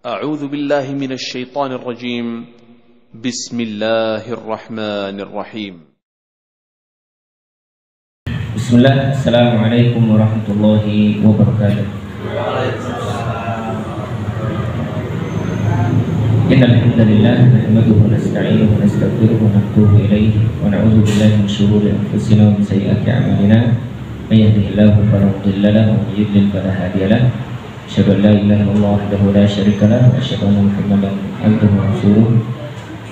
أعوذ بالله من الشيطان الرجيم. بسم الله الرحمن الرحيم. بسم الله. السلام عليكم ورحمة الله وبركاته. إن الحمد لله نحمده ونستعينه ونستغفره ونتوب إليه ونعوذ بالله من شرور أنفسنا ومن سيئات أعمالنا. من يهده الله فلا مضل له ومن يضلل فلا هادي له. أشهد أن لا إله إلا الله وحده لا شريك له وأشهد أن محمدا عبده ورسوله.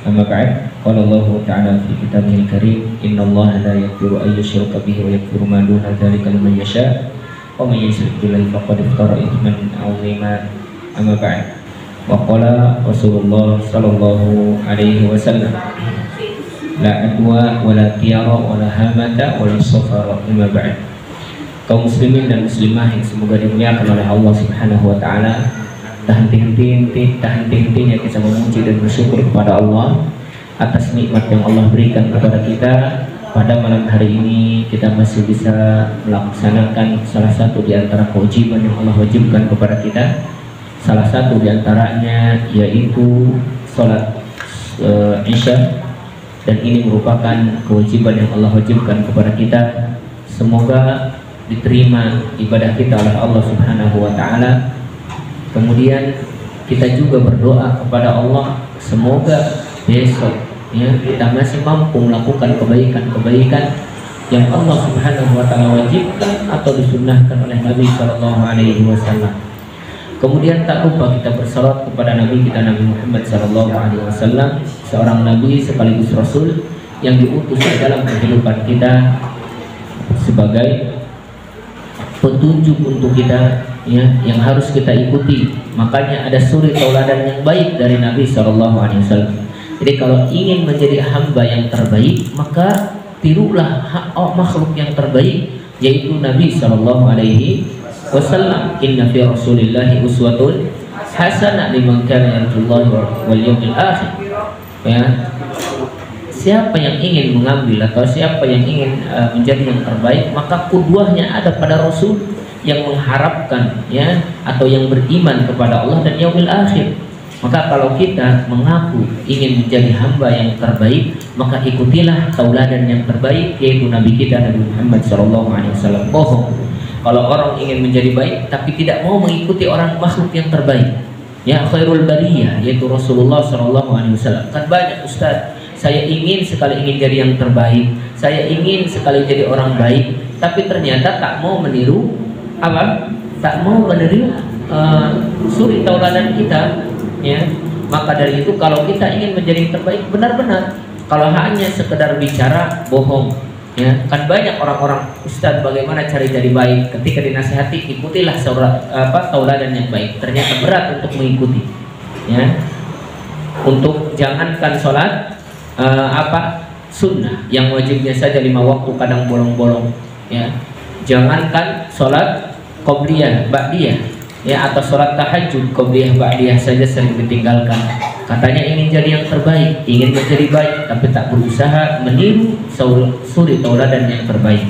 أما بعد، قال الله تعالى في كتابه الكريم: إن الله لا يغفر أن يشرك به ويغفر ما دون ذلك لمن يشاء ومن يشرك بالله فقد افترى إثما عظيما. أما بعد، وقال رسول الله صلى الله عليه وسلم: لا عدوى ولا طيار ولا هامة ولا صفر. أما بعد. Kaum muslimin dan muslimah yang semoga dimuliakan oleh Allah Subhanahu wa taala, tak henti-hentinya kita memuji dan bersyukur kepada Allah atas nikmat yang Allah berikan kepada kita. Pada malam hari ini kita masih bisa melaksanakan salah satu di antara kewajiban yang Allah wajibkan kepada kita. Salah satu di antaranya yaitu salat Isya, dan ini merupakan kewajiban yang Allah wajibkan kepada kita. Semoga diterima ibadah kita oleh Allah Subhanahu wa taala. Kemudian kita juga berdoa kepada Allah, semoga besok kita masih mampu melakukan kebaikan-kebaikan yang Allah Subhanahu wa taala wajibkan atau disunnahkan oleh Nabi sallallahu alaihi wasallam. Kemudian tak lupa kita bersalawat kepada Nabi kita, Nabi Muhammad sallallahu alaihi wasallam, seorang nabi sekaligus rasul yang diutus dalam kehidupan kita sebagai petunjuk untuk kita, yang harus kita ikuti. Makanya ada suri tauladan yang baik dari Nabi Shallallahu Alaihi Wasallam. Jadi kalau ingin menjadi hamba yang terbaik, maka tirulah makhluk yang terbaik, yaitu Nabi Shallallahu Alaihi Wasallam. Inna fi Rasulillahi uswatun hasanah liman kana yarjullaha wal yawmil akhir. Siapa yang ingin mengambil atau siapa yang ingin menjadi yang terbaik, maka kudwahnya ada pada Rasul yang mengharapkan atau yang beriman kepada Allah dan yaumil akhir. Maka kalau kita mengaku ingin menjadi hamba yang terbaik, maka ikutilah tauladan yang terbaik, yaitu Nabi kita Nabi Muhammad SAW. Bohong kalau orang ingin menjadi baik tapi tidak mau mengikuti orang makhluk yang terbaik, khairul bariyah, yaitu Rasulullah SAW. Kan banyak ustaz, saya ingin sekali jadi yang terbaik, saya ingin sekali jadi orang baik, tapi ternyata tak mau meniru tak mau meniru suri tauladan kita. Maka dari itu kalau kita ingin menjadi yang terbaik, benar-benar. Kalau hanya sekedar bicara, bohong. Kan banyak orang-orang, ustaz bagaimana cari jadi baik, ketika dinasihati ikutilah tauladan yang baik, ternyata berat untuk mengikuti. Untuk jangankan sholat sunnah yang wajibnya saja 5 waktu kadang bolong-bolong, jangankan sholat qobliyah ba'diyah atau sholat tahajud qobliyah ba'diyah saja sering ditinggalkan. Katanya ingin jadi yang terbaik, ingin menjadi baik, tapi tak berusaha meniru suri tauladan yang terbaik,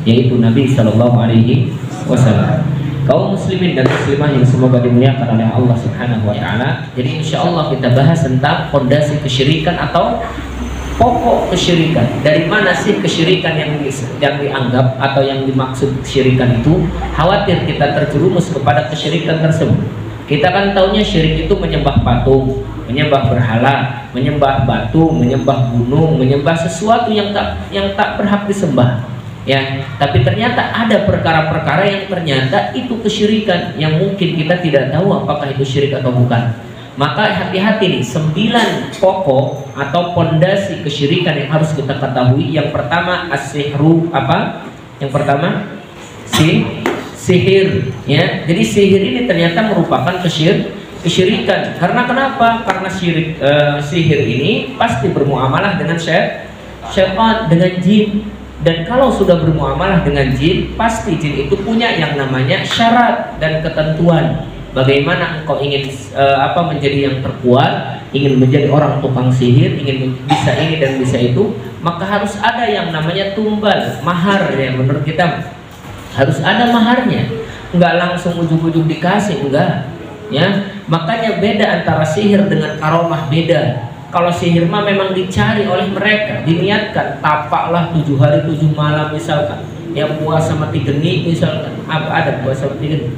yaitu Nabi Shallallahu Alaihi Wasallam. Kaum muslimin dan muslimah yang semoga dimuliakan oleh Allah Subhanahu wa taala. Jadi insyaallah kita bahas tentang fondasi kesyirikan atau pokok kesyirikan. Dari mana sih kesyirikan yang dianggap atau yang dimaksud kesyirikan itu? Khawatir kita terjerumus kepada kesyirikan tersebut. Kita kan taunya syirik itu menyembah patung, menyembah berhala, menyembah batu, menyembah gunung, menyembah sesuatu yang tak berhak disembah. Tapi ternyata ada perkara-perkara yang ternyata itu kesyirikan yang mungkin kita tidak tahu apakah itu syirik atau bukan. Maka hati-hati nih, 9 pokok atau pondasi kesyirikan yang harus kita ketahui. Yang pertama as-sihru, Yang pertama sihir. Jadi sihir ini ternyata merupakan kesyirikan. Karena kenapa? Karena sihir ini pasti bermuamalah dengan syaitan, dengan jin. Dan kalau sudah bermuamalah dengan jin, pasti jin itu punya yang namanya syarat dan ketentuan. Bagaimana engkau ingin menjadi yang terkuat, ingin menjadi orang tukang sihir, ingin bisa ini dan bisa itu, maka harus ada yang namanya tumbal, mahar. Menurut kita harus ada maharnya. Enggak langsung ujug-ujug dikasih, enggak. Makanya beda antara sihir dengan karomah, beda. Kalau sihir mah memang dicari oleh mereka, diniatkan, tapaklah 7 hari 7 malam misalkan, ya puasa mati geni misalkan, apa ada puasa mati geni?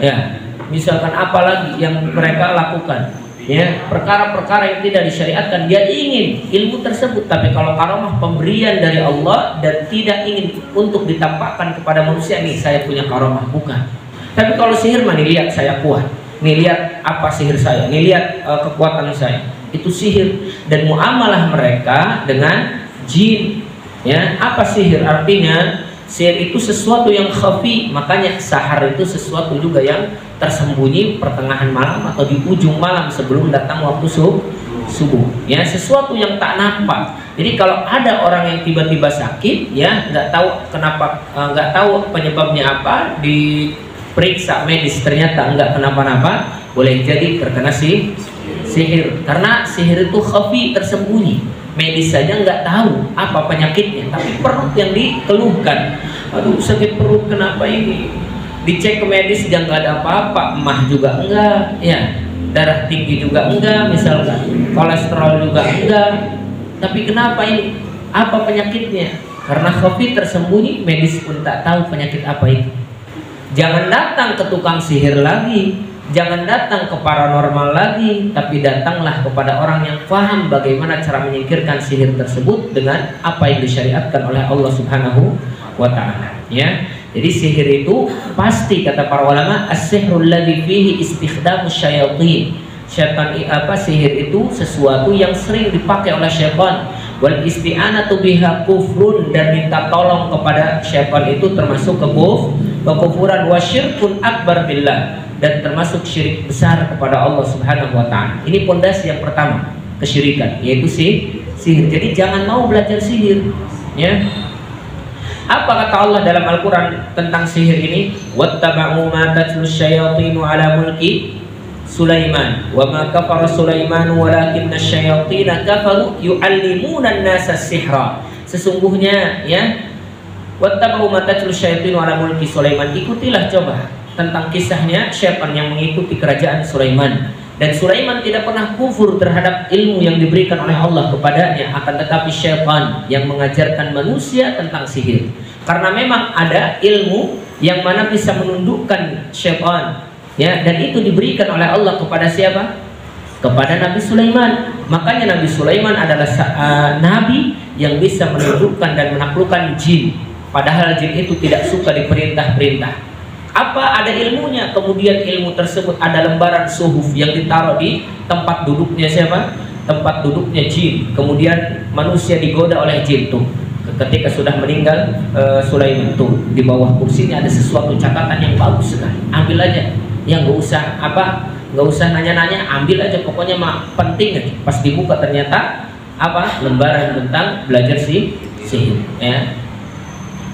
Ya, misalkan apalagi yang mereka lakukan, ya perkara-perkara yang tidak disyariatkan, dia ingin ilmu tersebut. Tapi kalau karomah pemberian dari Allah dan tidak ingin untuk ditampakkan kepada manusia, nih saya punya karomah, bukan. Tapi kalau sihir mah, nih lihat saya kuat, nih lihat apa sihir saya, nih lihat kekuatan saya, itu sihir. Dan muamalah mereka dengan jin, ya apa sihir? Artinya sihir itu sesuatu yang khafi. Makanya sahar itu sesuatu juga yang tersembunyi pertengahan malam atau di ujung malam sebelum datang waktu subuh, ya sesuatu yang tak nampak. Jadi kalau ada orang yang tiba-tiba sakit, ya nggak tahu kenapa, nggak tahu penyebabnya apa, diperiksa medis ternyata nggak kenapa-napa, boleh jadi terkena sihir. Karena sihir itu khafi, tersembunyi. Medis saja nggak tahu apa penyakitnya, tapi perut yang dikeluhkan, aduh sakit perut, kenapa ini? Dicek ke medis dia nggak ada apa-apa, emah juga enggak, ya darah tinggi juga enggak, misalkan kolesterol juga enggak, tapi kenapa ini? Apa penyakitnya? Karena khafi, tersembunyi, medis pun tak tahu penyakit apa itu. Jangan datang ke tukang sihir lagi, jangan datang ke paranormal lagi, tapi datanglah kepada orang yang paham bagaimana cara menyingkirkan sihir tersebut dengan apa yang disyariatkan oleh Allah Subhanahu wa ta'ala, ya. Jadi sihir itu pasti kata para ulama, as-sihrul ladzi fihi istikhdamus syayatin. Syaitan sihir itu sesuatu yang sering dipakai oleh syaitan. Wal isti'anatu biha kufrun, dan minta tolong kepada syaitan itu termasuk kekufuran, wa syirkun akbar billah, dan termasuk syirik besar kepada Allah Subhanahu wa ta'ala. Ini pondasi yang pertama, kesyirikan, yaitu sihir. Jadi jangan mau belajar sihir, ya. Apa kata Allah dalam Al-Quran tentang sihir ini? Wattaba'u ma tatlu syayatinu ala mulki Sulaiman wa ma kafara Sulaiman walakinna syayatina kafaru yu'allimuna an-nasa sihra. Sesungguhnya, ya, wattaba'u ma tatlu syayatinu ala mulki Sulaiman, ikutilah coba tentang kisahnya syaitan yang mengikuti kerajaan Sulaiman. Dan Sulaiman tidak pernah kufur terhadap ilmu yang diberikan oleh Allah kepadanya, akan tetapi syaitan yang mengajarkan manusia tentang sihir. Karena memang ada ilmu yang mana bisa menundukkan syaitan, ya, dan itu diberikan oleh Allah kepada siapa? Kepada Nabi Sulaiman. Makanya Nabi Sulaiman adalah nabi yang bisa menundukkan dan menaklukkan jin. Padahal jin itu tidak suka diperintah-perintah. Apa ada ilmunya? Kemudian ilmu tersebut ada lembaran suhuf yang ditaruh di tempat duduknya siapa? Tempat duduknya jin. Kemudian manusia digoda oleh jin tuh. Ketika sudah meninggal Sulaiman tuh, di bawah kursinya ada sesuatu catatan yang bagus sekali. Ambil aja, yang nggak usah nanya-nanya, ambil aja, pokoknya mah penting aja. Pas dibuka ternyata apa? Lembaran tentang belajar sihir, ya.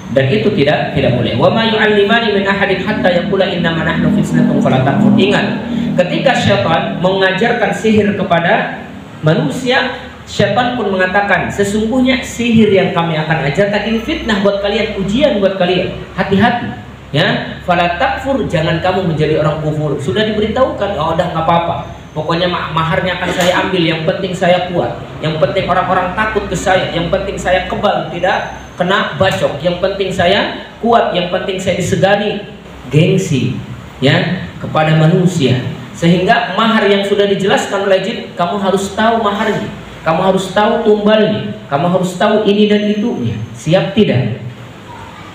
Dan itu tidak boleh. Wa ma yu'allimani min ahadin hatta yaqula innama nahnu fitnatun fala takfur. Ingat, ketika syaitan mengajarkan sihir kepada manusia, syaitan pun mengatakan, sesungguhnya sihir yang kami akan ajarkan ini fitnah buat kalian, ujian buat kalian. Hati-hati, ya. Fala takfur, jangan kamu menjadi orang kufur. Sudah diberitahukan, oh udah nggak apa-apa. Pokoknya maharnya akan saya ambil, yang penting saya kuat, yang penting orang-orang takut ke saya, yang penting saya kebal, tidak kena basok, yang penting saya kuat, yang penting saya disegani. Gengsi, ya, kepada manusia. Sehingga mahar yang sudah dijelaskan oleh jin, kamu harus tahu maharnya, kamu harus tahu tumbalnya, kamu harus tahu ini dan itunya. Siap tidak?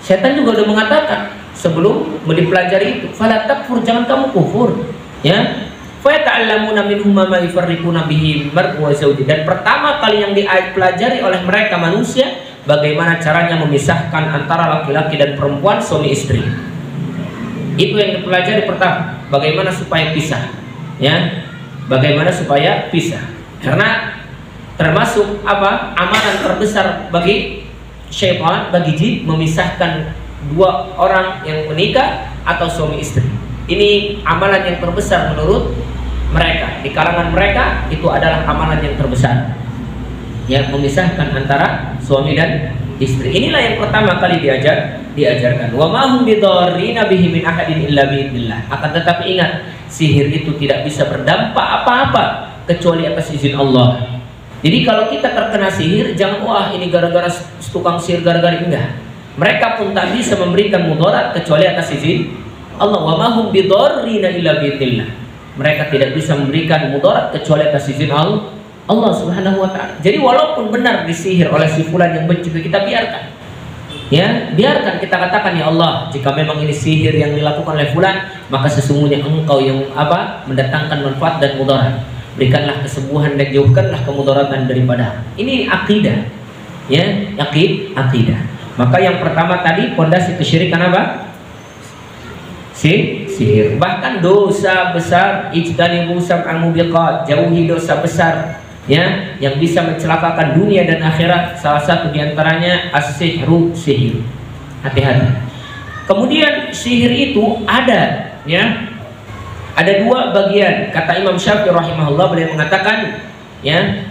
Setan juga sudah mengatakan sebelum dipelajari itu, fala takfur, jangan kamu kufur, ya. Fata'allamuna minhum ma yufarriquna bihi mar'u wa zawji. Dan pertama kali yang dipelajari oleh mereka manusia, bagaimana caranya memisahkan antara laki-laki dan perempuan, suami istri. Itu yang dipelajari pertama, bagaimana supaya pisah, ya. Bagaimana supaya pisah. Karena termasuk apa? Amalan terbesar bagi syaitan, bagi jin, memisahkan dua orang yang menikah atau suami istri. Ini amalan yang terbesar menurut mereka. Di kalangan mereka itu adalah amalan yang terbesar, ya, memisahkan antara suami dan istri. Inilah yang pertama kali diajarkan. Wa ma hum bidarrina bihi min ahadin illa biidznillah. Akan tetapi ingat, sihir itu tidak bisa berdampak apa-apa kecuali atas izin Allah. Jadi kalau kita terkena sihir, jangan wah ini gara-gara tukang sihir, gara-gara enggak. Mereka pun tak bisa memberikan mudarat kecuali atas izin Allah. Wa ma hum bidarrina illa biidznillah. Mereka tidak bisa memberikan mudarat kecuali atas izin Allah Subhanahu wa taala. Jadi walaupun benar disihir oleh si fulan yang benci, kita biarkan. Ya, biarkan kita katakan, ya Allah, jika memang ini sihir yang dilakukan oleh fulan, maka sesungguhnya Engkau yang mendatangkan manfaat dan mudarat. Berikanlah kesembuhan dan jauhkanlah kemudaratan daripada. Ini akidah. Ya, akidah. Maka yang pertama tadi pondasi kesyirikan apa? Sihir. Bahkan dosa besar, ijtanibu sab'al mubiqat, jauhi dosa besar, ya, yang bisa mencelakakan dunia dan akhirat. Salah satu diantaranya as-sihru, sihir. Hati-hati. Kemudian sihir itu ada, ya, ada dua bagian. Kata Imam Syafi'i rahimahullah, beliau mengatakan, ya,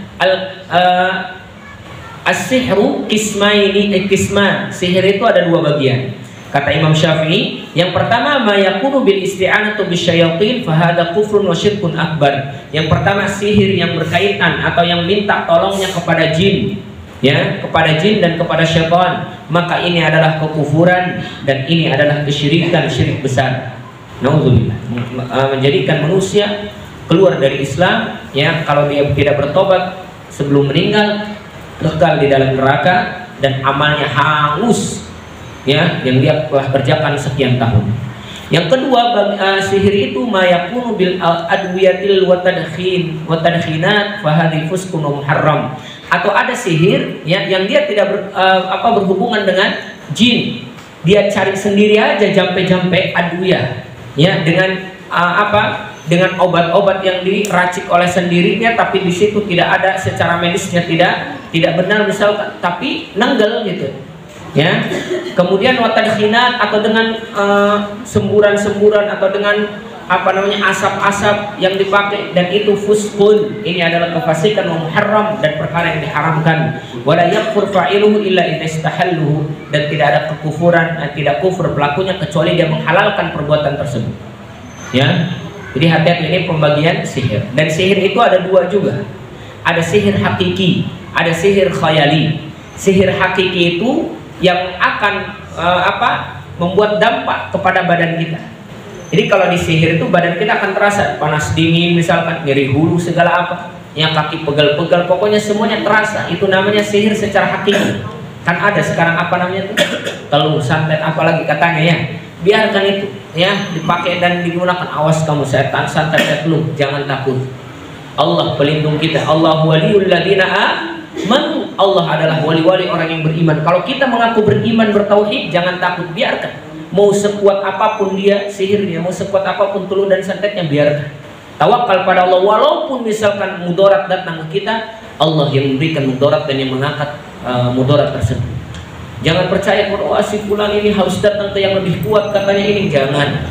as-sihru kisman. Sihir itu ada dua bagian. Kata Imam Syafi'i, yang pertama ma yakunu bil isti'anatu bisyayatin fa hadza kufrun wa syirkun akbar. Yang pertama sihir yang berkaitan atau yang minta tolongnya kepada jin, ya, kepada jin dan kepada syaitan, maka ini adalah kekufuran dan ini adalah kesyirikan, syirik besar. Nauzubillah. Menjadikan manusia keluar dari Islam, ya, kalau dia tidak bertobat sebelum meninggal, kekal di dalam neraka dan amalnya hangus, ya, yang dia telah kerjakan sekian tahun. Yang kedua, sihir itu ma yakunu bil adwiyatil wa tadkhinat fa hadhi fuskun muharram. Atau ada sihir, ya, yang dia tidak berhubungan dengan jin. Dia cari sendiri aja jampe-jampe adwiyah, ya, dengan dengan obat-obat yang diracik oleh sendirinya, tapi di situ tidak ada secara medisnya tidak benar misalkan, tapi nenggel gitu, ya. Kemudian watadkhinat atau dengan semburan-semburan atau dengan asap-asap yang dipakai, dan itu fuskun, ini adalah kefasikan wa muharram dan perkara yang diharamkan. Wala yakfur fa'iluhu illa idza istahalluhu, dan tidak ada kekufuran, tidak kufur pelakunya kecuali dia menghalalkan perbuatan tersebut, ya. Jadi hati-hati, ini pembagian sihir. Dan sihir itu ada dua juga. Ada sihir hakiki, ada sihir khayali. Sihir hakiki itu yang akan membuat dampak kepada badan kita. Jadi kalau di sihir itu badan kita akan terasa panas dingin misalkan, nyeri hulu segala apa, yang kaki pegal-pegal, pokoknya semuanya terasa. Itu namanya sihir secara hakiki. Kan ada sekarang namanya itu teluh, santet, apalagi katanya, ya. Biarkan itu, ya, dipakai dan digunakan. Awas kamu setan, santet, teluh, jangan takut. Allah pelindung kita. Allah waliyul ladzina amanu. Allah adalah wali-wali orang yang beriman. Kalau kita mengaku beriman, bertauhid, jangan takut, biarkan. Mau sekuat apapun dia sihirnya, mau sekuat apapun teluh dan santetnya, biarkan. Tawakal pada Allah. Walaupun misalkan mudarat datang ke kita, Allah yang memberikan mudarat dan yang mengangkat mudarat tersebut. Jangan percaya bahwa si fulan ini harus datang ke yang lebih kuat, katanya ini, jangan.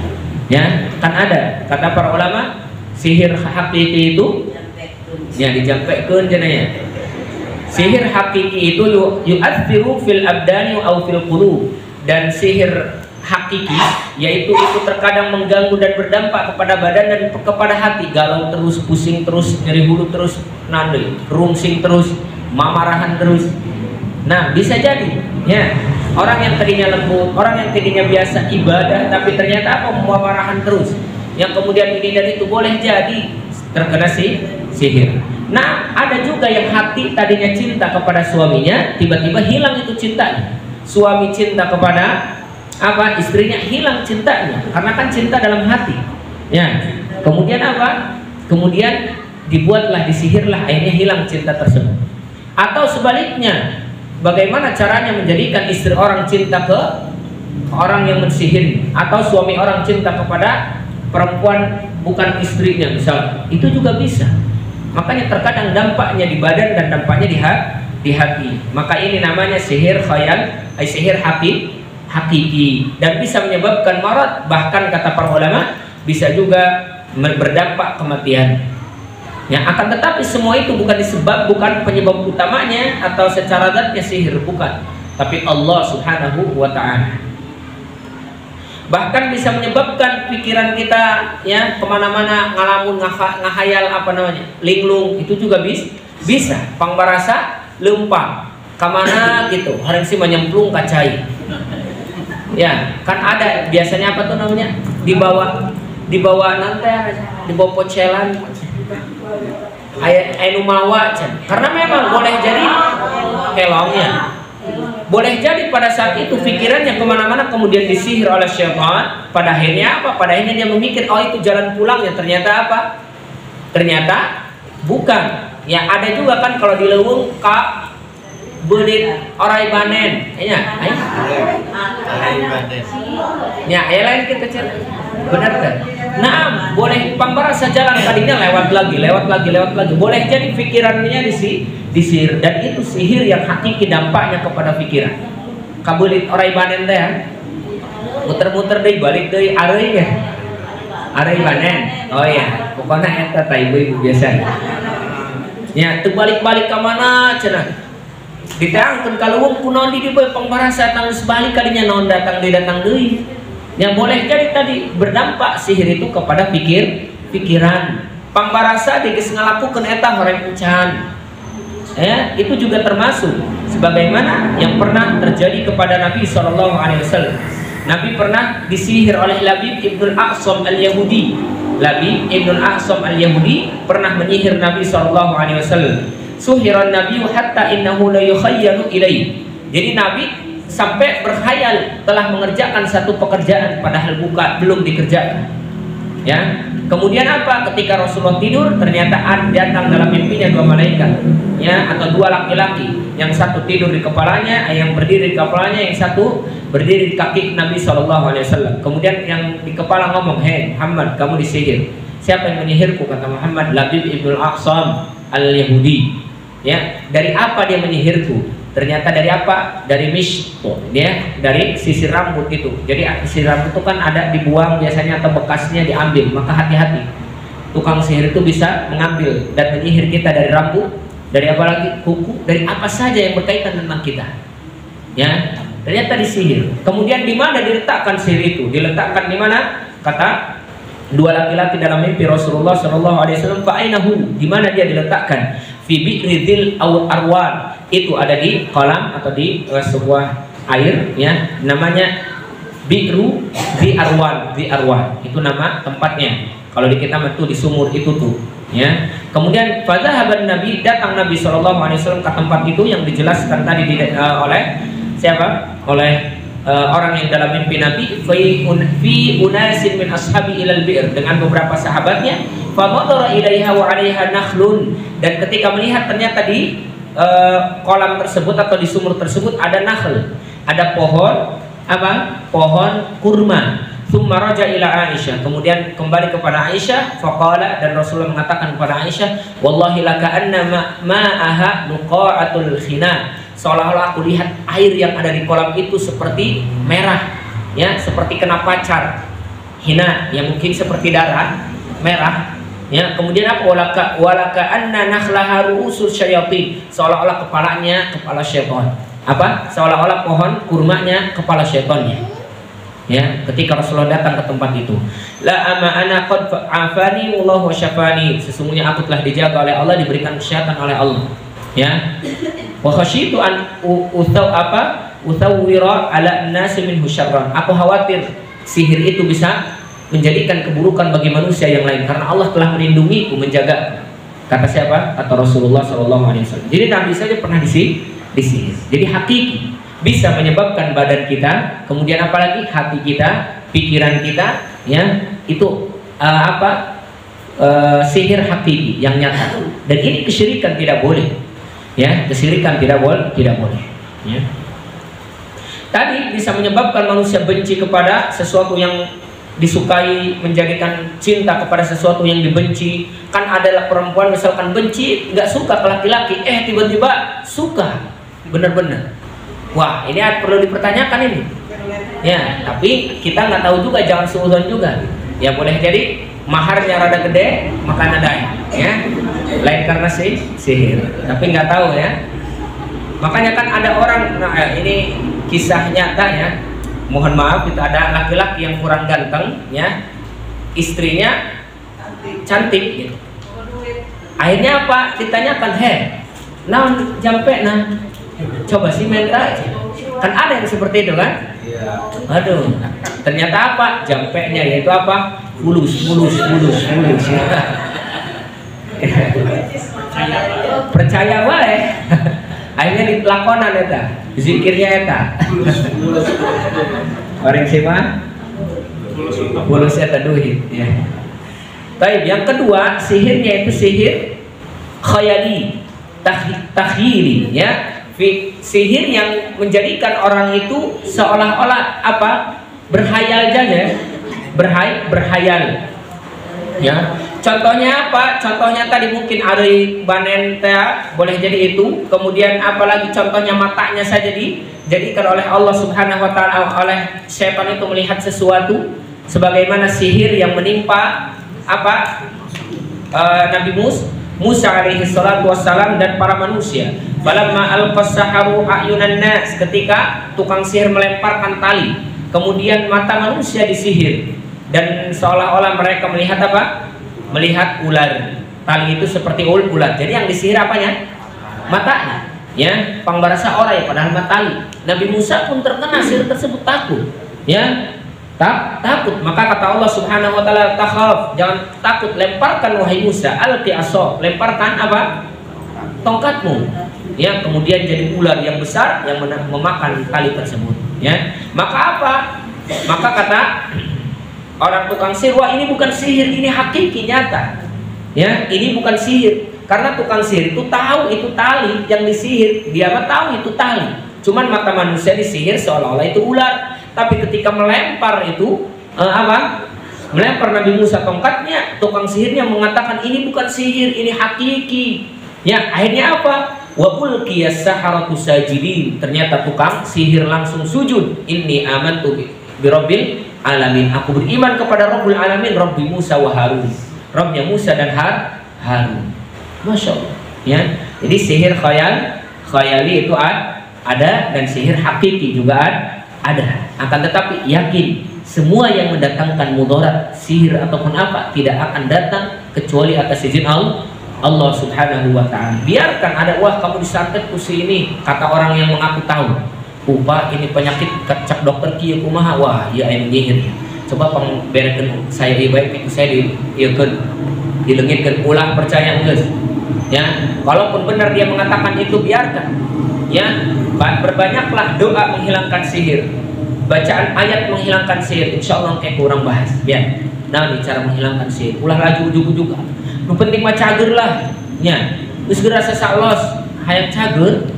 Ya, kan ada kata para ulama, sihir hakiki itu ya dijampekkeun jenanya. Sihir hakiki itu yu'athiru fil abdani au fil qulub, dan sihir hakiki yaitu itu terkadang mengganggu dan berdampak kepada badan dan kepada hati. Galau terus, pusing terus, nyeri hulu terus, nandei, rungsing terus, mamarahan terus. Nah, bisa jadi, ya, orang yang tadinya lembut, orang yang tadinya biasa ibadah, tapi ternyata mamarahan terus, yang kemudian ini dan itu, boleh jadi terkena sihir. Nah, ada juga yang hati tadinya cinta kepada suaminya, tiba-tiba hilang itu cintanya. Suami cinta kepada istrinya, hilang cintanya, karena kan cinta dalam hati, ya. Kemudian kemudian dibuatlah, disihirlah, akhirnya hilang cinta tersebut. Atau sebaliknya, bagaimana caranya menjadikan istri orang cinta ke orang yang mensihir, atau suami orang cinta kepada perempuan bukan istrinya misalnya, itu juga bisa. Makanya terkadang dampaknya di badan dan dampaknya di hati. Maka ini namanya sihir khayal, sihir hakiki, dan bisa menyebabkan marat. Bahkan kata para ulama bisa juga berdampak kematian. Ya, akan tetapi semua itu bukan penyebab utamanya atau secara zatnya sihir, bukan, tapi Allah Subhanahu wa ta'ala. Bahkan bisa menyebabkan pikiran kita ya kemana-mana, ngalamun, ngahayal apa namanya, linglung, itu juga bisa. Pangbarasa lempang kemana gitu, hari si menyemplung kacai. Ya kan ada biasanya apa tuh namanya, dibawa nanti, dibawa pocelan, ayat numawa, karena memang boleh jadi kelongnya. Boleh jadi pada saat itu pikirannya kemana-mana, kemudian disihir oleh syaitan. Pada akhirnya apa? Pada akhirnya dia memikir, oh itu jalan pulangnya. Ternyata apa? Ternyata bukan. Ya ada juga kan kalau di Leuweung kak belit orai banen, ya, ya, lain kita cari, benar kan? Nah, boleh pangbarasa jalan tadinya lewat lagi. Boleh jadi pikirannya disihir, dan itu sihir yang hakiki dampaknya kepada pikiran. Kabelit orai banen teh, muter-muter deh, balik deh, arei banen. Oh ya, pokoknya eta ibu-ibu biasa. Ya, terbalik-balik ke mana cenah? Ditangkeun ka Leuweung kunaon di dieu pangbarasa tang sebalik kadinya naon datang deui. Yang boleh jadi tadi berdampak sihir itu kepada pikiran. Pangbarasa digeus ngalakukeun eta horeng encan. Ya, itu juga termasuk sebagaimana yang pernah terjadi kepada Nabi SAW. Nabi pernah disihir oleh Labib Ibnul A'sam al-Yahudi. Labib Ibnul A'sam al-Yahudi pernah menyihir Nabi SAW. Suhiran Nabi hatta innahu la yukhayyalu ilaihi. Jadi Nabi sampai berkhayal telah mengerjakan satu pekerjaan padahal belum dikerjakan. Ya. Kemudian apa? Ketika Rasulullah tidur, ternyata datang dalam mimpinya dua malaikat, ya, atau dua laki-laki. Yang satu tidur di kepalanya, yang berdiri di kepalanya, yang satu berdiri di kaki Nabi SAW. Kemudian yang di kepala ngomong, "Hei Muhammad, kamu disihir." Siapa yang menyihirku? Kata Muhammad, Labib Ibnul A'sam al-Yahudi. Ya, dari apa dia menyihirku? Ternyata dari apa? Dari dia dari sisir rambut itu. Jadi sisir rambut itu kan ada dibuang biasanya atau bekasnya diambil. Maka hati-hati, tukang sihir itu bisa mengambil dan menyihir kita dari rambut, dari apa lagi, kuku, dari apa saja yang berkaitan tentang kita. Ya, ternyata disihir. Kemudian di mana diletakkan sihir itu? Diletakkan di mana? Kata dua laki-laki dalam mimpi Rasulullah SAW, fa'ainahu, di mana dia diletakkan? Fi bi'ridil arwan, itu ada di kolam atau di sebuah air, ya, namanya bi'ru di arwan, itu nama tempatnya. Kalau di kita itu di sumur itu tuh, ya. Kemudian fadhahaban Nabi, datang Nabi SAW ke tempat itu yang dijelaskan tadi oleh siapa? Oleh orang yang dalam mimpi Nabi, fi unasin min ashabi ilal bi'r, dengan beberapa sahabatnya. Famadara ilaiha wa 'alaiha nakhlun, dan ketika melihat ternyata di kolam tersebut atau di sumur tersebut ada nakhl, ada pohon apa? Pohon kurma. Tsumma raja ila Aisyah, kemudian kembali kepada Aisyah, faqala, dan Rasulullah mengatakan kepada Aisyah, wallahi laka anna ma'aha nuqa'atul khina, seolah-olah aku lihat air yang ada di kolam itu seperti merah, ya, seperti kena pacar. Hina yang mungkin seperti darah merah, ya. Kemudian apa? Walaka anna nakhlaha ru'usul syayatin, seolah-olah kepalanya kepala syaitan. Apa? Seolah-olah pohon kurmanya kepala syaitannya. Ya, ketika Rasulullah datang ke tempat itu, la ama ana qad afani wallahu syafani, sesungguhnya aku telah dijaga oleh Allah, diberikan kesehatan oleh Allah. Ya. Wa khasyitu an utawwira ala an-nasi minhu syarran, aku khawatir sihir itu bisa menjadikan keburukan bagi manusia yang lain, karena Allah telah melindungiku, menjaga. Kata siapa? Kata Rasulullah SAW. Jadi Nabi saja pernah disihir. Jadi hakiki bisa menyebabkan badan kita, kemudian apalagi hati kita, pikiran kita, ya, itu sihir hakiki yang nyata. Dan ini kesyirikan tidak boleh. Ya, kesyirikan tidak boleh. Ya. Tadi bisa menyebabkan manusia benci kepada sesuatu yang disukai, menjadikan cinta kepada sesuatu yang dibenci. Kan adalah perempuan misalkan benci, nggak suka ke laki-laki, tiba-tiba suka, benar-benar. Wah, ini perlu dipertanyakan ini. Ya, tapi kita nggak tahu juga, jangan suudzon juga. Ya, boleh jadi maharnya rada gede, maka nadai, ya. Lain karena sihir, tapi nggak tahu, ya. Makanya kan ada orang, nah ini kisah nyata, ya. mohon maaf, itu ada laki-laki yang kurang ganteng, ya, istrinya cantik, gitu. Akhirnya apa? Ditanyakan, naon jampe nah, coba sih minta, kan ada yang seperti itu kan? Aduh, ternyata apa? Jampenya yaitu apa? Mulus. Percaya wae. Akhirnya dilakonan eta, zikirnya eta. Orang siapa? Mulus eta duit, ya. Baik, yang kedua, sihirnya itu sihir khayali, takhyili, ya. Sihir yang menjadikan orang itu seolah-olah apa? Berhayal saja, berhayal. Ya. Contohnya apa? Contohnya tadi mungkin Ari Banen boleh jadi itu. Kemudian apalagi contohnya matanya saja dijadikan oleh Allah Subhanahu wa taala, oleh setan itu melihat sesuatu, sebagaimana sihir yang menimpa apa? Nabi Musa alaihi salatu wassalam dan para manusia. Falamma alqas-saharu ayunan nas, ketika tukang sihir melemparkan tali, kemudian mata manusia disihir dan seolah-olah mereka melihat apa? Melihat ular. Tali itu seperti ular. Jadi yang disihir apanya? Matanya. Ya, pangbarasa orang ya padahal matali. Nabi Musa pun terkena sihir tersebut, takut. Ya, takut. Maka kata Allah Subhanahu wa taala, takhaf, jangan takut, lemparkan wahai Musa, alqi aso, lemparkan apa? Tongkatmu. Ya, kemudian jadi ular yang besar yang memakan tali tersebut. Ya, maka apa? Maka kata orang tukang sihir, wah ini bukan sihir, ini hakiki nyata. Ya, ini bukan sihir. Karena tukang sihir itu tahu itu tali yang disihir, dia mah tahu itu tali. Cuman mata manusia disihir seolah-olah itu ular. Tapi ketika melempar itu melempar Nabi Musa tongkatnya, tukang sihirnya mengatakan ini bukan sihir, ini hakiki. Ya, akhirnya apa? Wa ulqiyas saharatu sajidin. Ternyata tukang sihir langsung sujud. Inni amantu birabbil alamin, aku beriman kepada Rabbul Alamin, Rabbi Musa wa Harun, Rabbnya Musa dan Harun. Masya Allah. Ya, jadi sihir khayali itu ada, dan sihir hakiki juga ada. Akan tetapi yakin semua yang mendatangkan mudarat, sihir ataupun apa, tidak akan datang kecuali atas izin Allah Subhanahu wa taala. Biarkan ada, wah kamu disantet kusi ini, kata orang yang mengaku tahu. Upah ini penyakit kecap dokter kieu kumaha, wah ya aya nyihir. Coba pamberekeun saya ieu bae itu saya dileungitkeun ulah percaya geus. Ya, kalaupun benar dia mengatakan itu, biarkan. Ya, berbanyaklah doa menghilangkan sihir. Bacaan ayat menghilangkan sihir. Insyaallah kayak kurang bahas. Ya. Nah, ini cara menghilangkan sihir. Ulah laju ujug-ujug. Nu penting mah cager lah. Ya. Geus gerasa salos hayang cager.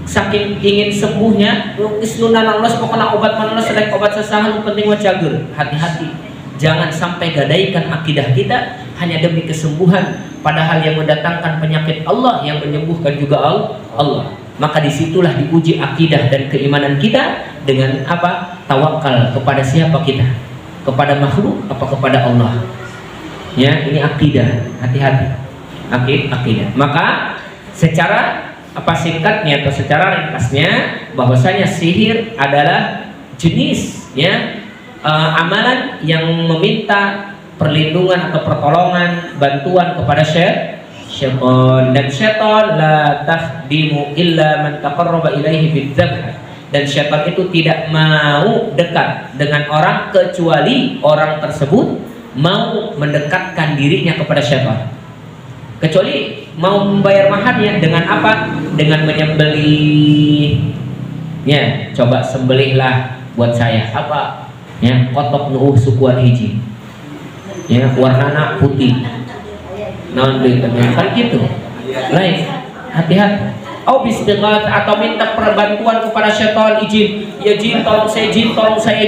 Saking ingin sembuhnya, isnunananos pokoknya obat mana sedek obat sesahan, penting mah cager. Hati-hati, jangan sampai gadaikan akidah kita hanya demi kesembuhan, padahal yang mendatangkan penyakit Allah, yang menyembuhkan juga Allah. Maka disitulah diuji akidah dan keimanan kita dengan apa? Tawakal kepada siapa kita? Kepada makhluk apa kepada Allah? Ya, ini akidah. Hati-hati, akidah. Maka secara singkatnya atau secara ringkasnya, bahwasanya sihir adalah jenis amalan yang meminta perlindungan atau pertolongan, bantuan kepada syaitan, dan syaitan la tahdimu illa man taqarraba ilaihi bidzabh, dan syaitan itu tidak mau dekat dengan orang kecuali orang tersebut mau mendekatkan dirinya kepada syaitan, kecuali mau membayar maharnya dengan apa? Dengan menyembelih. Ya, coba sembelihlah buat saya apa? Ya, kotok nuuh sukuan hiji. Ya, warnana putih. Naon deui kan gitu. Lain, hati-hati. Bistighatsah atau minta perbantuan kepada syaitan, izin. Ya jin, tolong saya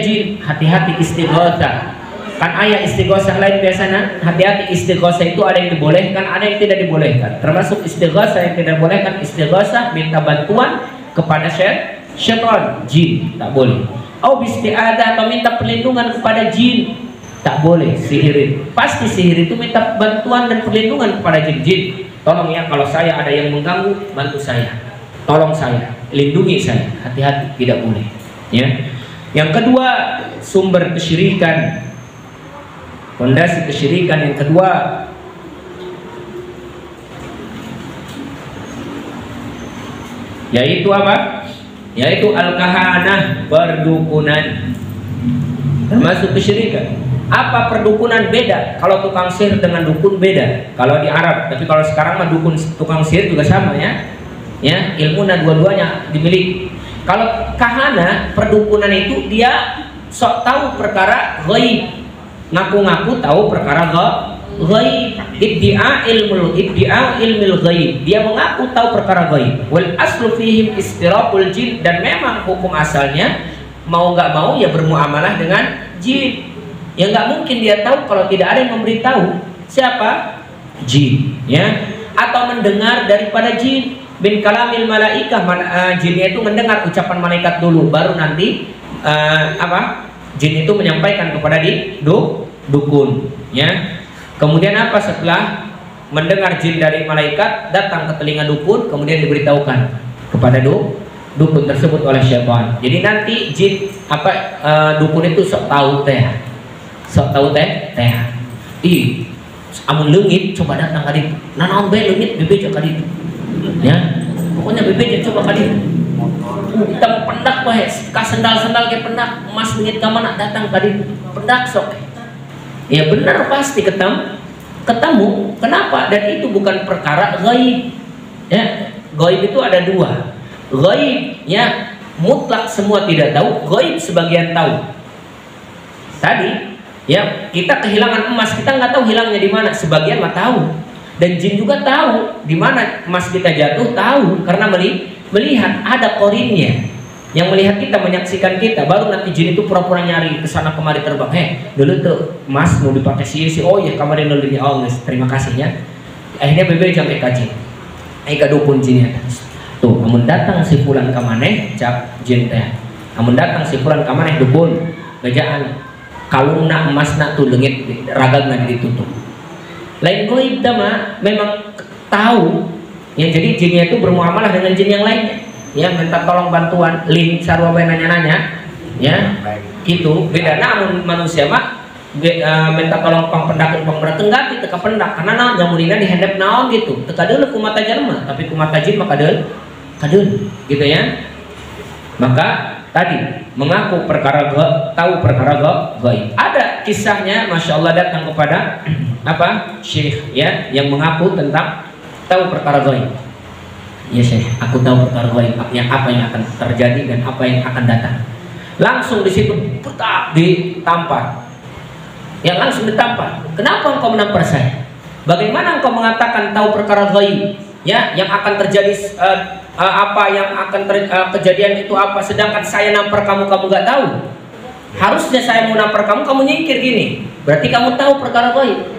jin. Hati-hati istighatsah. Kan ayat istighatsah lain biasanya. Hati-hati, istighatsah itu ada yang dibolehkan, ada yang tidak dibolehkan. Termasuk istighatsah yang tidak dibolehkan, istighatsah minta bantuan kepada syaitan, jin, tak boleh. Bisti'adzah atau minta perlindungan kepada jin, tak boleh. Sihir, pasti sihir itu minta bantuan dan perlindungan kepada jin. Tolong ya, kalau saya ada yang mengganggu, bantu saya, tolong saya, lindungi saya. Hati-hati, tidak boleh. Ya. Yang kedua, sumber kesyirikan, fondasi kesyirikan yang kedua yaitu apa? Yaitu al-kahanah, perdukunan, termasuk kesyirikan. Apa perdukunan? Beda. Kalau tukang sihir dengan dukun beda. Kalau di Arab, tapi kalau sekarang mah dukun tukang sihir juga sama ya. Ya, ilmunya dua-duanya dimiliki. Kalau kahana, perdukunan itu dia sok tahu perkara ghaib, ngaku-ngaku tahu perkara ghaib, iddia ilmul ghaib, dia mengaku tahu perkara ghaib. Wal aslu fihim istiraqul jin, dan memang hukum asalnya mau nggak mau ya bermuamalah dengan jin. Ya nggak mungkin dia tahu kalau tidak ada yang memberitahu. Siapa? Jin, ya. Atau mendengar daripada jin. Bin kalamil malaikah, jinnya itu mendengar ucapan malaikat dulu, baru nanti jin itu menyampaikan kepada dukun, ya. Kemudian apa? Setelah mendengar jin dari malaikat, datang ke telinga dukun, kemudian diberitahukan kepada dukun tersebut oleh syaitan. Jadi nanti jin dukun itu sok tahu teh. Ih, amun leungit coba datang kali. Nanaon bae leungit bebeja kali. Ya, pokoknya bebeja coba kali. Kita mau pendak bae, ka sendal-sendal ke pendak, emas leungit ka mana datang kali. Pendak sok. Ya benar pasti ketemu. Kenapa? Dan itu bukan perkara ghaib. Ya, ghaib itu ada dua. Ghaib ya mutlak semua tidak tahu, ghaib sebagian tahu. Tadi ya kita kehilangan emas, kita nggak tahu hilangnya di mana, sebagian mah tahu. Dan jin juga tahu di mana emas kita jatuh, tahu karena melihat ada korinnya yang melihat kita, menyaksikan kita. Baru nanti jin itu pura-pura nyari kesana kemari terbang. Dulu tuh emas mau dipakai si oh ya kemarin dulunya, oh guys, terima kasihnya. Akhirnya bebe jam jin, dukun jinnya. Tuh, amun datang si fulan ka maneh, cap jin teh. Amun datang si fulan ka maneh dukun, gajaan kalungna emasna tuh leungit ragagna ditutup. Lain goib mah memang tahu yang jadi jinnya itu bermuamalah dengan jin yang lainnya, ya minta tolong bantuan, link sarua bae nanya-nanya, ya gitu. Beda amun manusia mah minta tolong pangpendakeun tenggat teu ka pendak karena naon nyamulina dihendep naon gitu, teu kadeul ku mata jalma, tapi ku mata jin mah kadeul gitu ya. Maka tadi mengaku perkara tahu perkara gaib. Ada kisahnya, masya Allah, datang kepada syekh ya yang mengaku tentang tahu perkara gaib. Ya syekh, aku tahu perkara gaib, apa yang akan terjadi dan apa yang akan datang. Langsung di situ ditampar. Ya langsung ditampar. Kenapa engkau menampar saya? Bagaimana engkau mengatakan tahu perkara gaib? Ya, yang akan terjadi apa yang akan kejadian itu apa, sedangkan saya nampar kamu nggak tahu. Harusnya saya mau nampar kamu nyingkir gini, berarti kamu tahu perkara gaib.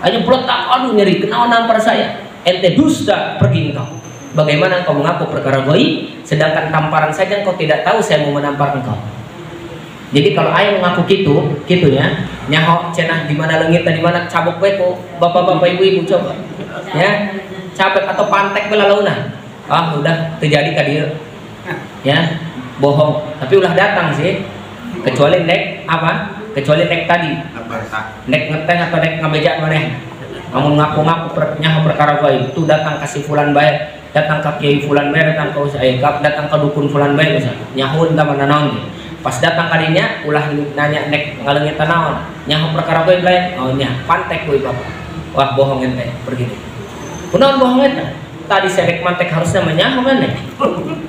Ayo peletak, aduh nyeri, kenapa nampar saya? Ente dusta, pergi engkau. Bagaimana engkau mengaku perkara gaib, sedangkan tamparan saja engkau tidak tahu saya mau menampar engkau. Jadi kalau ayah mengaku gitu ya, nyaho cenah di mana leungit di mana cabuk we ku bapak-bapak ibu-ibu coba. Ya, cabek atau pantek belalauna. Udah terjadi ka dieu. Ya, bohong. Tapi ulah datang sih. Kecuali nek tadi. Nek ngeteh atau nek ngabeja maneh. Amun ngaku-ngaku nyaho perkara gaib itu datang ka si fulan bae, datang ka kiai fulan bae, datang ka dukun fulan bae misalnya. Nyaho entah mana naon. Pas datang kadinya ulah nanya nek ngaleungit naon. Nyaho perkara gaib lain. Oh nya, pantek kuy bapak. Wah, bohong ente, pergi. Kunaon bohong eta? Tadi sedek mantek harusnya menyaho kan nih.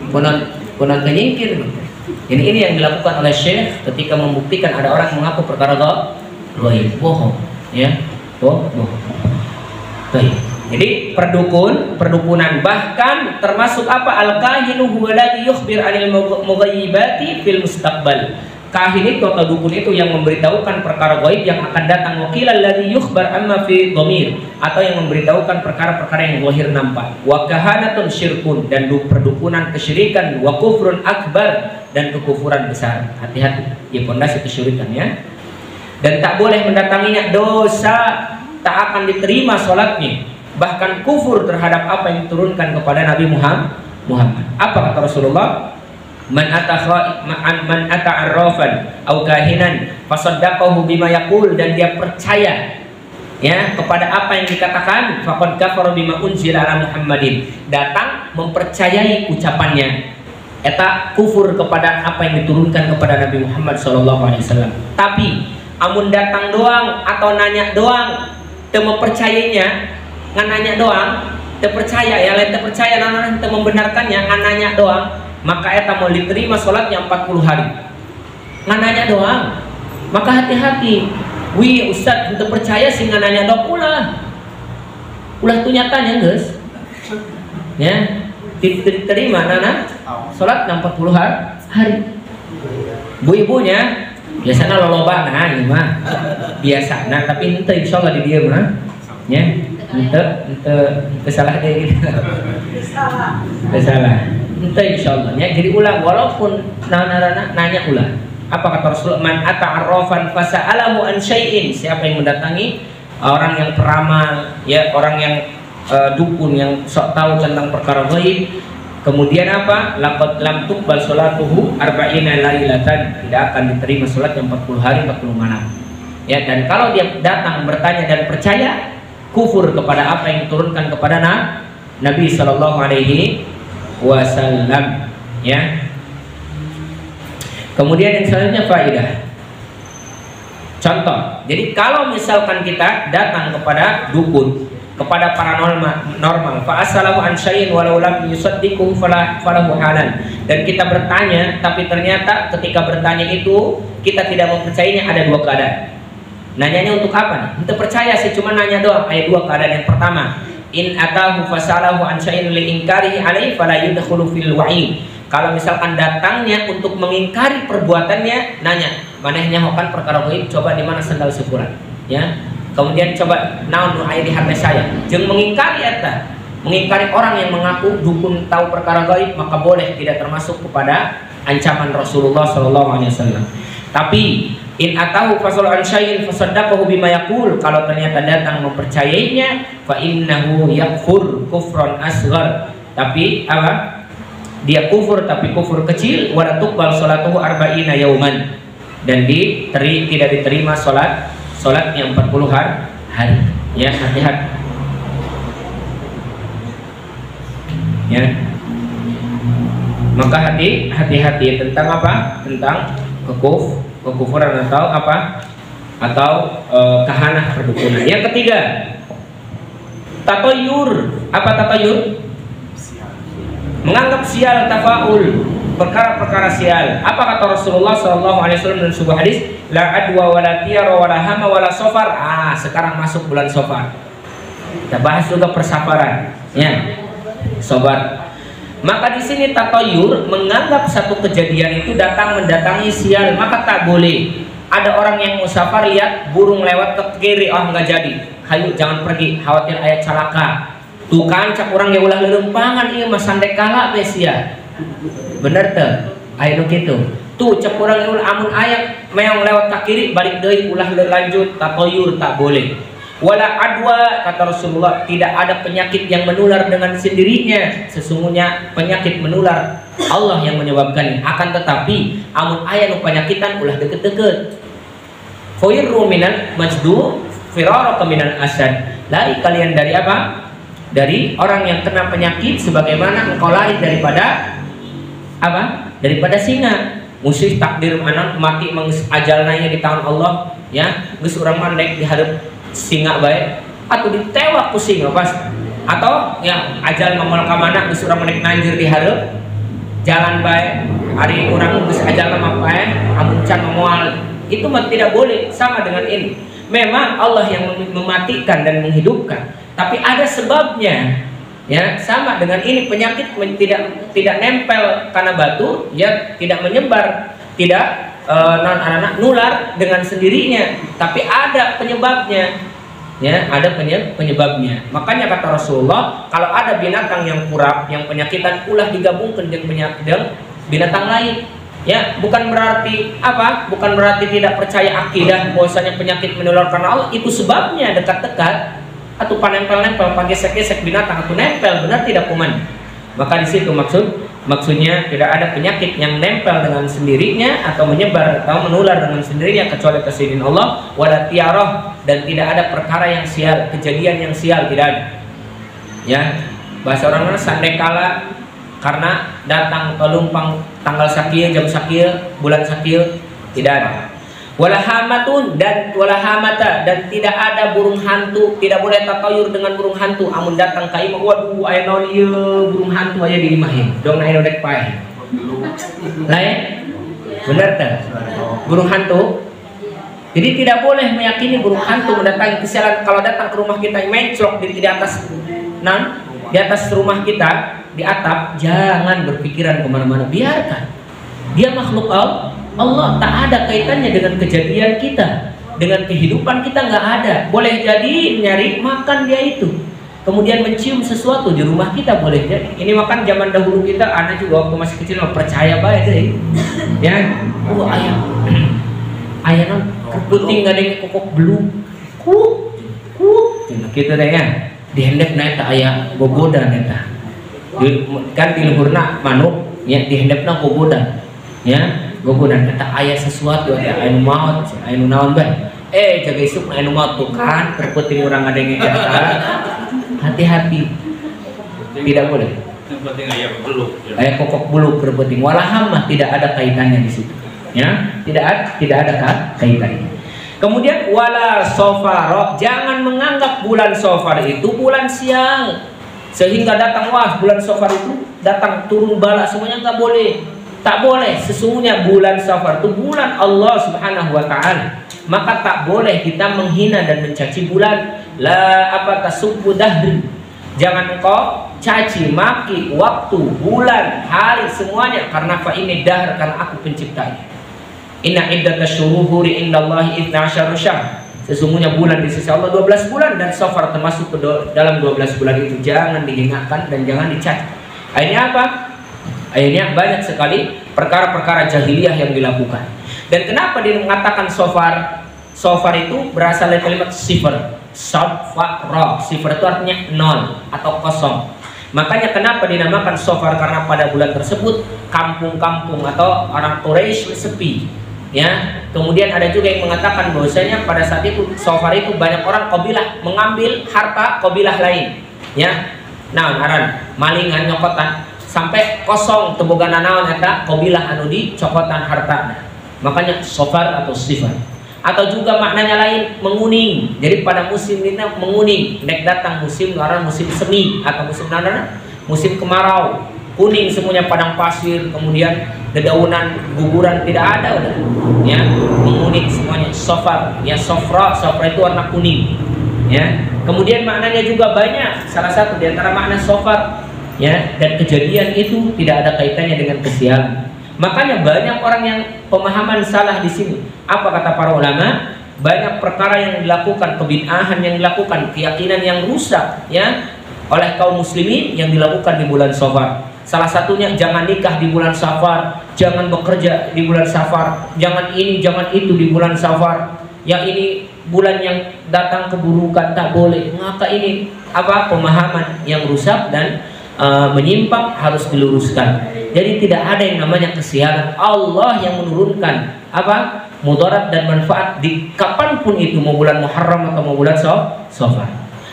Kunaon kenyingkir. Ini yang dilakukan oleh syekh ketika membuktikan ada orang mengaku perkara gaib, bohong, ya. Bohong. Baik. Jadi perdukunan bahkan termasuk al-kahinu huwa alladhi yukhbir 'anil mughayyibati fil mustaqbal. Kahin itu atau dukun itu yang memberitahukan perkara gaib yang akan datang. Wakil alladhi yukhbar amma fi dhamir, atau yang memberitahukan perkara-perkara yang zahir nampak. Wa kahanatun syirkun, dan perdukunan kesyirikan. Wa kufrun akbar, dan kekufuran besar. Hati-hati, ya pondasi kesyirikan ya. Dan tak boleh mendatanginya dosa, tak akan diterima sholatnya, bahkan kufur terhadap apa yang diturunkan kepada Nabi Muhammad. Apa kata Rasulullah? man ata arrafan au kahinan fasaddaqahu bima yaqul, dan dia percaya ya kepada apa yang dikatakan, faqad kafara bima unzila ala Muhammadin, datang mempercayai ucapannya, eta kufur kepada apa yang diturunkan kepada Nabi Muhammad SAW. Tapi amun datang doang atau nanya doang teu mempercayainya, ngan nanya doang teu percaya ya, lain teu percaya nana teu membenarkannya, ngan nanya doang, maka eta mau diterima sholatnya 40 hari. Ngan nanya doang, maka hati-hati. Wih Ustaz, untuk percaya sih ngan nanya doang ulah tuh nyatanya guys ya, diterima nana sholat 40 hari. Bu-ibunya biasanya loloba nah ini mah biasa, nah tapi ente insya Allah di dia mah ya, ente salah deh gitu, ente salah ente insya Allah ya. Jadi ulah walaupun nanya ulah. Apa kata Rasulullah, man ata'arrafan fasa'alahu an syai'in, siapa yang mendatangi orang yang peramal ya, orang yang dukun yang sok tahu tentang perkara gaib, kemudian apa, laqad lam tuqbal sholatuhu arba'ina lailatan, tidak akan diterima salatnya 40 hari 40 malam ya. Dan kalau dia datang bertanya dan percaya, kufur kepada apa yang diturunkan kepada Nabi sallallahu alaihi wasallam ya. Kemudian yang selanjutnya faedah. Contoh, jadi kalau misalkan kita datang kepada dukun, kepada paranormal, fa asalahu an syai'in walau lam yusaddiquhu falahu halan, dan kita bertanya tapi ternyata ketika bertanya itu kita tidak mempercayainya, ada dua keadaan. Nanyanya untuk apa nih? Kita percaya sih, cuma nanya doang. Ada dua keadaan. Yang pertama, in atahu fasalahu an syai'in li inkarihi alaihi fala yudkhulu fil wa'id. Kalau misalkan datangnya untuk mengingkari perbuatannya, nanya, manehnya hokan perkara gaib, coba di mana sendal syukuran, ya. Kemudian coba naon nu aya di hati saya. Jeung mengingkari eta, mengingkari orang yang mengaku dukun tahu perkara gaib, maka boleh, tidak termasuk kepada ancaman Rasulullah SAW. Tapi in atahu fasal an syai'in fasaddaqahu bima yaqul, kalau ternyata datang mempercayainya, fa innahu yakfur kufran asghar. Tapi apa? Dia kufur tapi kufur kecil, wala tuqbal sholatuhu arba'ina yauman, dan tidak diterima sholatnya 40 hari ya. Hati-hati ya, maka hati-hati tentang apa, tentang kekufuran atau apa, atau kahanah perdukunan. Yang ketiga, tatoyur. Apa tatoyur? Menganggap sial, tafaul, perkara-perkara sial. Apa kata Rasulullah SAW dalam sebuah hadis, la adwa wala tiyara wala hama wala sofar. Sekarang masuk bulan Sofar, kita bahas juga persafaran ya, sobar. Maka di sini tatoyur, menganggap satu kejadian itu mendatangi sial, maka tak boleh. Ada orang yang musafar, lihat burung lewat ke kiri, nggak jadi, hayu jangan pergi, khawatir ayat celaka. Tuh kan cak orang ya ulah lelumpangan, iya mas sandek kala besia, bener tuh, ayo gitu. Tuh cak orang ya ulah amun ayat meong lewat ke kiri, balik deui ulah lanjut, tatoyur tak boleh. Wala adwa, kata Rasulullah, tidak ada penyakit yang menular dengan sendirinya. Sesungguhnya penyakit menular Allah yang menyebabkannya. Akan tetapi amun ayat nu penyakitan ulah deket-deket. Fayirru minal majdu firara minal asad. Lari kalian dari apa? Dari orang yang kena penyakit sebagaimana engkau lari daripada apa? Daripada singa. Musuh takdir anak mati ajalnya di tangan Allah ya. Geus urang mandek dihareup singa baik atau ditewak ku singa pas, atau ya ajal ngomong ka mana geus urang mandek nanjir dihareup jalan baik hari urang geus ajal mah bae amun can moal, itu mah tidak boleh. Sama dengan ini, memang Allah yang mematikan dan menghidupkan, tapi ada sebabnya ya. Sama dengan ini, penyakit tidak nempel karena batu ya, tidak menyebar, tidak anak-anak nular dengan sendirinya, tapi ada penyebabnya ya, ada penyebabnya. Makanya kata Rasulullah, kalau ada binatang yang kurap, yang penyakitan, ulah digabungkan dengan binatang lain ya. Bukan berarti apa, bukan berarti tidak percaya akidah bahwasanya penyakit menular karena Allah, itu sebabnya dekat-dekat atau panempel-nempel, pagesek-gesek binatang atau nempel, benar tidak kuman. Maka di situ maksud Maksudnya tidak ada penyakit yang nempel dengan sendirinya atau menyebar atau menular dengan sendirinya kecuali atas izin Allah. Wala tiarah, dan tidak ada perkara yang sial, kejadian yang sial, tidak ada. Ya, bahasa orang sandekala karena datang atau lumpang tanggal sakil, jam sakil, bulan sakil, tidak ada. Walahamatun, dan walahamata, dan tidak ada burung hantu, tidak boleh tatayur dengan burung hantu. Amun datang ka imah, waduh aya naon ieu burung hantu aya di imah ieu. Dong aya dek pae. Lain? Benar tak? Burung hantu. Jadi tidak boleh meyakini burung hantu mendatangi kesialan. Kalau datang ke rumah kita menclok di atas di atas rumah kita, di atap, jangan berpikiran kemana-mana, biarkan. Dia makhluk Allah, tak ada kaitannya dengan kejadian kita, dengan kehidupan kita, nggak ada. Boleh jadi nyari makan dia itu, kemudian mencium sesuatu di rumah kita, boleh jadi. Ini makan zaman dahulu kita, anak juga waktu masih kecil percaya baik deh, ya. Ayam keputing nggak ada yang kokok belum, gitu deh ya. Dihendap neta ayam bobodan neta, kan di luhurna manuk, ya dihendapna bobodan, ya. Gogodan kata ayah sesuatu ya anu maut anu naon bae jaga isuk anu maut tuh kan terpenting orang ada yang hati-hati, tidak boleh. Yang penting ayah beluk. Ayah kokok beluk terpenting. Walaham mah tidak ada kaitannya di situ, ya, tidak ada kaitannya. Kemudian wala sofaroh, jangan menganggap bulan sofar itu bulan sial sehingga datang wah bulan sofar itu datang turun bala semuanya, nggak boleh. Tak boleh, sesungguhnya bulan Safar itu bulan Allah Subhanahu wa taala. Maka tak boleh kita menghina dan mencaci bulan. La apa tasubbu dahri. Jangan engkau caci maki waktu, bulan, hari semuanya karena fa ini dahr, karena aku penciptanya. Inna iddatash syuhuri indallahi 12 syahr. Sesungguhnya bulan di sisi Allah 12 bulan dan Safar termasuk ke dalam 12 bulan itu. Jangan dihingakan dan jangan dicaci. Akhirnya apa? Akhirnya banyak sekali perkara-perkara jahiliyah yang dilakukan. Dan kenapa dia mengatakan sofar? Sofar itu berasal dari kalimat sifar. Sofar. Sifar itu artinya nol atau kosong. Makanya kenapa dinamakan sofar? Karena pada bulan tersebut kampung-kampung atau orang Quraisy sepi. Ya. Kemudian ada juga yang mengatakan bahwasanya pada saat itu sofar itu banyak orang kabilah mengambil harta kabilah lain. Ya. Nah, aran malingan nyokotan sampai kosong teboga nanaon eta kabilah anu di cokotan hartana, makanya sofar atau sifar. Atau juga maknanya lain menguning, jadi pada musim ini menguning, nek datang musim ngaran musim semi atau musim nana musim kemarau, kuning semuanya padang pasir, kemudian dedaunan guguran tidak ada udah, ya menguning semuanya. Sofar, ya sofra itu warna kuning, ya. Kemudian maknanya juga banyak, salah satu di antara makna sofar, ya, dan kejadian itu tidak ada kaitannya dengan kesialan. Makanya banyak orang yang pemahaman salah di sini. Apa kata para ulama? Banyak perkara yang dilakukan, kebid'ahan yang dilakukan, keyakinan yang rusak, ya, oleh kaum muslimin yang dilakukan di bulan Safar. Salah satunya jangan nikah di bulan Safar, jangan bekerja di bulan Safar, jangan ini, jangan itu di bulan Safar. Yang ini bulan yang datang keburukan, tak boleh. Maka ini apa? Pemahaman yang rusak dan menyimpang, harus diluruskan. Jadi tidak ada yang namanya kesialan. Allah yang menurunkan apa? Mudarat dan manfaat di kapanpun itu, mau bulan Muharram atau mau bulan Safar.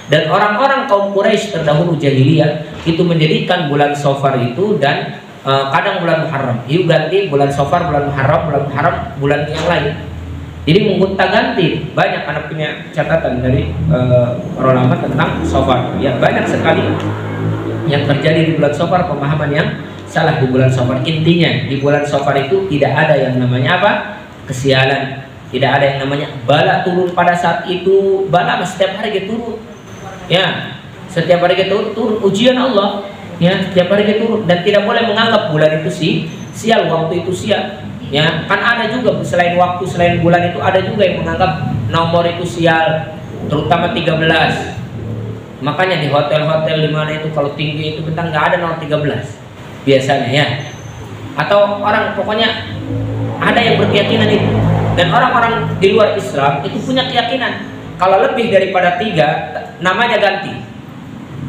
Dan orang-orang kaum Quraisy terdahulu jahiliyah itu menjadikan bulan Safar itu dan kadang bulan Muharram. Yuk ganti bulan Safar, bulan Muharram, bulan yang lain. Jadi menggonta-ganti. Banyak anak punya catatan dari ulama tentang Safar. Ya banyak sekali yang terjadi di bulan Safar, pemahaman yang salah di bulan Safar. Intinya di bulan Safar itu tidak ada yang namanya apa? Kesialan. Tidak ada yang namanya bala turun pada saat itu. Bala setiap hari turun. Ya, setiap hari turun ujian Allah. Ya, setiap hari turun, dan tidak boleh menganggap bulan itu sial, waktu itu sial. Ya, kan ada juga selain waktu, selain bulan itu ada juga yang menganggap nomor itu sial, terutama 13. Makanya di hotel-hotel di mana itu kalau tinggi itu bentang nggak ada nomor 13 biasanya, ya. Atau orang pokoknya ada yang berkeyakinan itu. Dan orang-orang di luar Islam itu punya keyakinan kalau lebih daripada 3 namanya ganti.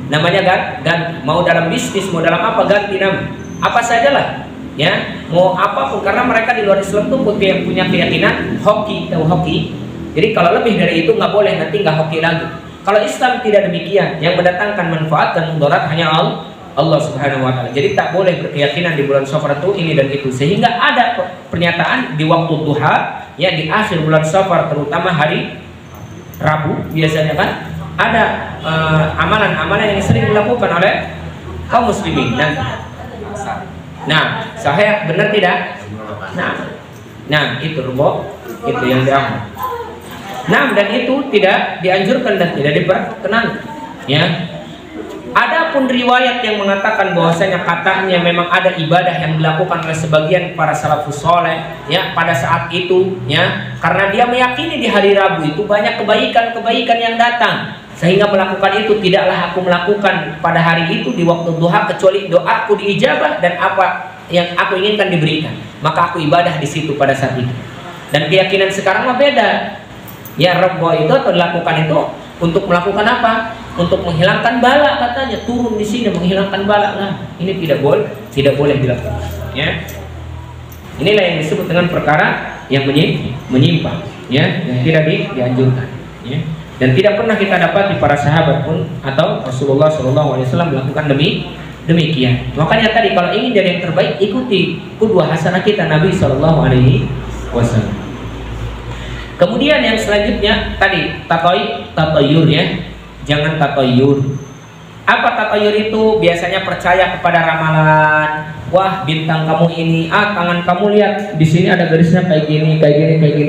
Namanya ganti. Mau dalam bisnis, mau dalam apa ganti nama. apa sajalah, ya, mau apapun, karena mereka di luar Islam tuh punya keyakinan hoki, tahu hoki. Jadi kalau lebih dari itu nggak boleh, nanti nggak hoki lagi. Kalau Islam tidak demikian, yang mendatangkan manfaat dan mudarat hanya Allah Subhanahu wa taala. Jadi tak boleh berkeyakinan di bulan Safar itu ini dan itu. Sehingga ada pernyataan di waktu duha, ya, di akhir bulan Safar, terutama hari Rabu biasanya kan ada amalan-amalan yang sering dilakukan oleh kaum muslimin. Dan nah, sahih benar tidak? Nah itu rubo, itu yang diamal. Nah, dan itu tidak dianjurkan dan tidak diperkenankan, ya. Adapun riwayat yang mengatakan bahwasanya katanya memang ada ibadah yang dilakukan oleh sebagian para salafus soleh, ya, pada saat itu, ya, karena dia meyakini di hari Rabu itu banyak kebaikan-kebaikan yang datang, sehingga melakukan itu. Tidaklah aku melakukan pada hari itu di waktu duha kecuali doaku diijabah dan apa yang aku inginkan diberikan, maka aku ibadah di situ pada saat itu. Dan keyakinan sekarang mah beda. Ya, Rabbo itu atau dilakukan itu untuk melakukan apa? Untuk menghilangkan bala, katanya, turun di sini menghilangkan bala. Nah, ini tidak boleh dilakukan, ya. Inilah yang disebut dengan perkara yang menyimpang, ya, yang tidak dianjurkan, ya. Dan tidak pernah kita dapati para sahabat pun atau Rasulullah SAW melakukan demikian. Makanya tadi kalau ingin jadi yang terbaik, ikuti qudwah hasanah kita Nabi SAW. Kemudian yang selanjutnya tadi tatayur, ya. Jangan tatayur. Apa tatayur itu? Biasanya percaya kepada ramalan. Wah, bintang kamu ini, tangan kamu lihat di sini ada garisnya kayak gini.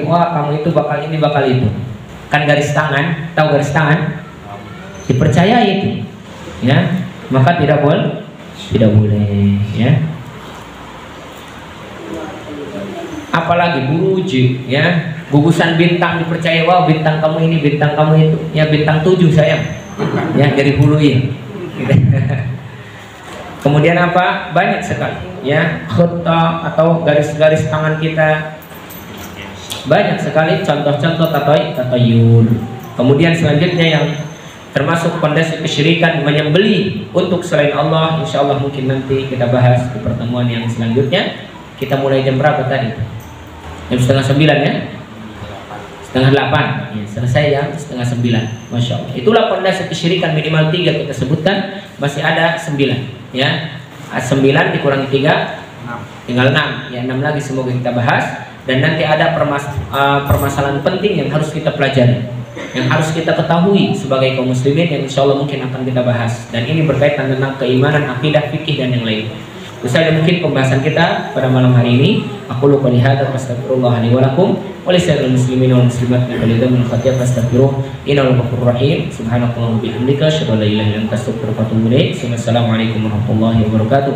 Wah, kamu itu bakal ini, bakal itu. Kan garis tangan, tahu garis tangan? Dipercaya itu, ya. Maka tidak boleh, ya. Apalagi buruji, ya. Gugusan bintang dipercaya, wah bintang kamu ini, bintang kamu itu, ya, bintang 7 sayang, ya, dari hulu ya. Kemudian apa? Banyak sekali, ya, khutta atau garis-garis tangan kita, banyak sekali contoh-contoh tatayur. Kemudian selanjutnya yang termasuk pondasi kesyirikan, menyembelih untuk selain Allah. Insya Allah mungkin nanti kita bahas di pertemuan yang selanjutnya. Kita mulai jam berapa tadi? Jam 8:30, ya. 7:30, ya, selesai jam 8:30. Masya Allah. Itulah pondasi kesyirikan, minimal 3 kita sebutkan, masih ada 9, ya. 9 dikurangi 3 tinggal 6, ya, 6 lagi semoga kita bahas. Dan nanti ada permasalahan penting yang harus kita pelajari, yang harus kita ketahui sebagai kaum muslimin, yang insya Allah mungkin akan kita bahas. Dan ini berkaitan tentang keimanan, akidah, fikih, dan yang lain. Usai mungkin pembahasan kita pada malam hari ini. Aku lupa lihat, astagfirullah li wa lakum wa lisa'iril muslimin wal muslimat min kulli dhanbin khatiyah fastaghfiruh innahu ghafurur rahim. Subhanakallahumma wa bihamdika asyhadu an la ilaha illa anta astaghfiruka wa atubu ilaik. Assalamualaikum warahmatullahi wabarakatuh.